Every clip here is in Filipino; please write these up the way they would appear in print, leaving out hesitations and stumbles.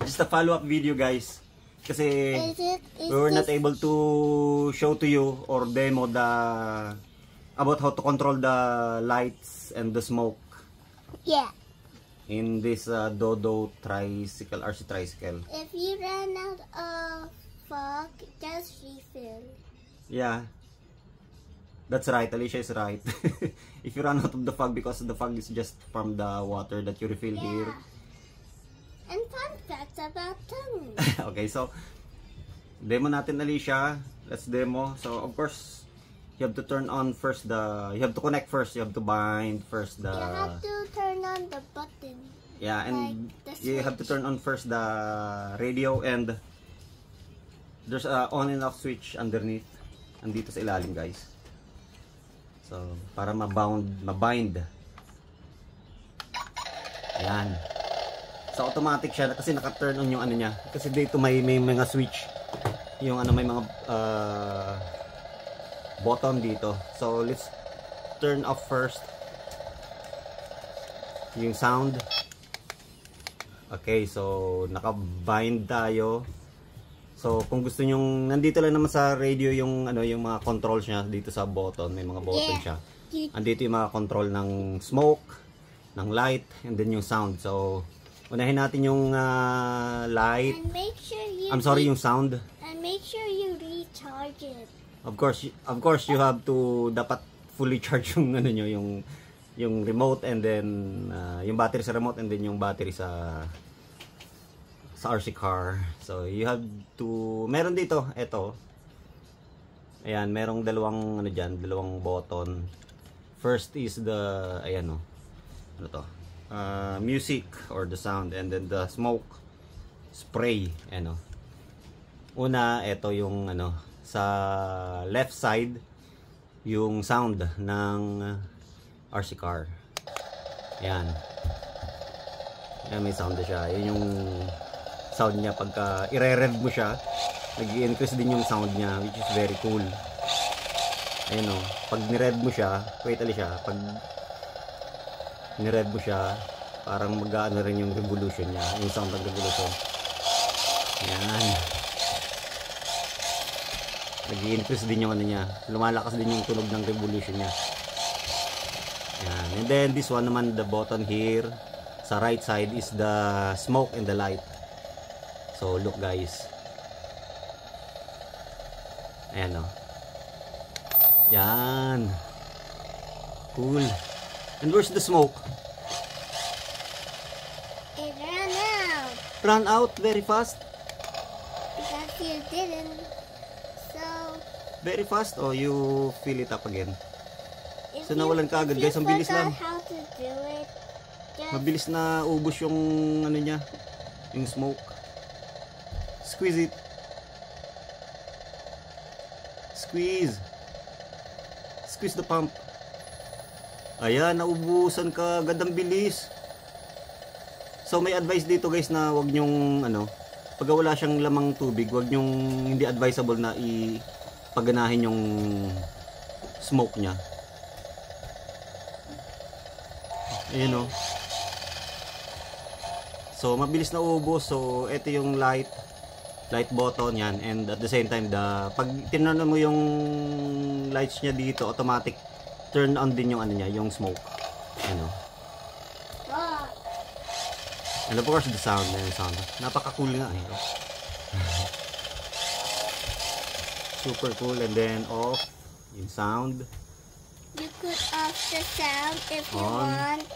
just a follow-up video, guys. Kasi we were not able to show to you or demo about how to control the lights and the smoke. Yeah. In this Dodo tricycle, RC tricycle. If you run out of fog, just refill. Yeah. That's right, Alicia is right. If you run out of the fog, because the fog is just from the water that you refill here. And fun facts about tongue. Okay, so demo natin, Alicia. Let's demo. So of course, you have to turn on first you have to connect first. You have to bind first You have to turn on the button. Yeah, and like you have to turn on first the radio, and there's a on and off switch underneath. Andito sa ilalim, guys. So, para mabind. Ayan. So, automatic siya kasi naka-turn on yung ano niya. Kasi dito may mga switch. Yung ano, may mga button dito. So, let's turn off first yung sound. Okay, so naka-bind tayo. So, kung gusto nyong, nandito lang naman sa radio yung ano, yung mga controls niya dito sa button, may mga button siya. Andito yung mga control ng smoke, ng light, and then yung sound. So, unahin natin yung light. And make sure yung sound. And make sure you recharge it. Of course, you have to dapat fully charge yung ano nyo, yung remote, and then yung battery sa remote, and then yung battery sa RC car. So you have to, meron dito, eto. Ayan, merong dalawang ano diyan, dalawang button. First is the ayan, ano to? Music or the sound, and then the smoke spray, ano. Una, eto yung ano, sa left side yung sound ng RC car. Ayan. Ayan, may sound na siya. Yan yung sound niya pagka i-rev mo siya, nag-i-increase din yung sound niya, which is very cool. Ayan o, pag ni-rev mo siya, wait ali siya, pag ni-rev mo siya, parang mag-ano rin yung revolution niya, yung sound ng revolution. Ayan. Nag-i-increase din yung ano niya, lumalakas din yung tunog ng revolution niya. Ayan. And then this one naman, the button here sa right side is the smoke and the light. So look, guys. Ayan o. Yan. Cool. And where's the smoke? It ran out. Run out very fast? Because you didn't. So Very fast? Or you fill it up again? if So nawalan ka agad, guys. Ang bilis lang. how to do it, just Mabilis na ubos yung ano niya, yung smoke. Squeeze it. Squeeze. Squeeze the pump. Ayan, naubusan ka agad, ang bilis. So may advice dito, guys, na wag nyong ano, pag wala siyang lamang tubig, wag nyong, hindi advisable na ipaganahin yung smoke niya. Ayan o. So mabilis na ubos. So ito yung light button yan, and at the same time pag tinurn mo yung lights niya dito, automatic turn on din yung ano niya, yung smoke. Ano? And of course the sound, napaka-cool nga eh. Super cool. And then off yung sound. you could off the sound if you On. want.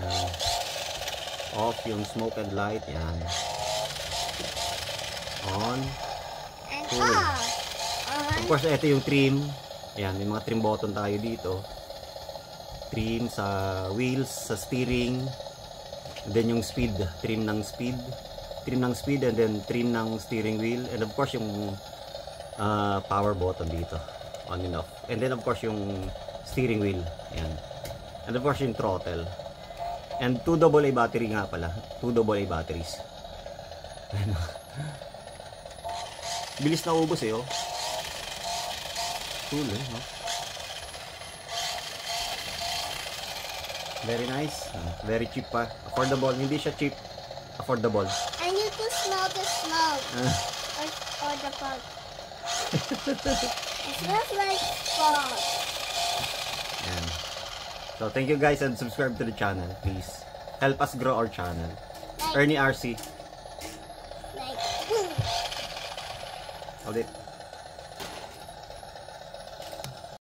Yan. Off yung smoke and light. Yan. On. And Cool. off. Of On. course, ito yung trim. Ayan, may mga trim button tayo dito. Trim sa wheels, sa steering. And then yung speed. Trim ng speed. And then trim ng steering wheel. And of course, yung power button dito. On and off. And then of course, yung steering wheel. Ayan. And of course, yung throttle. And 2 AA battery nga pala. 2 AA batteries. Ayan. Bilis na ubos eh, oh. Cool eh, no? Very nice. Very cheap pa. Affordable. Hindi siya cheap. Affordable. And you can smell the smoke or the fog. It smells like fog. Ayan. So, thank you guys and subscribe to the channel, please. Help us grow our channel. Like, Ernie RC. like, Ulit.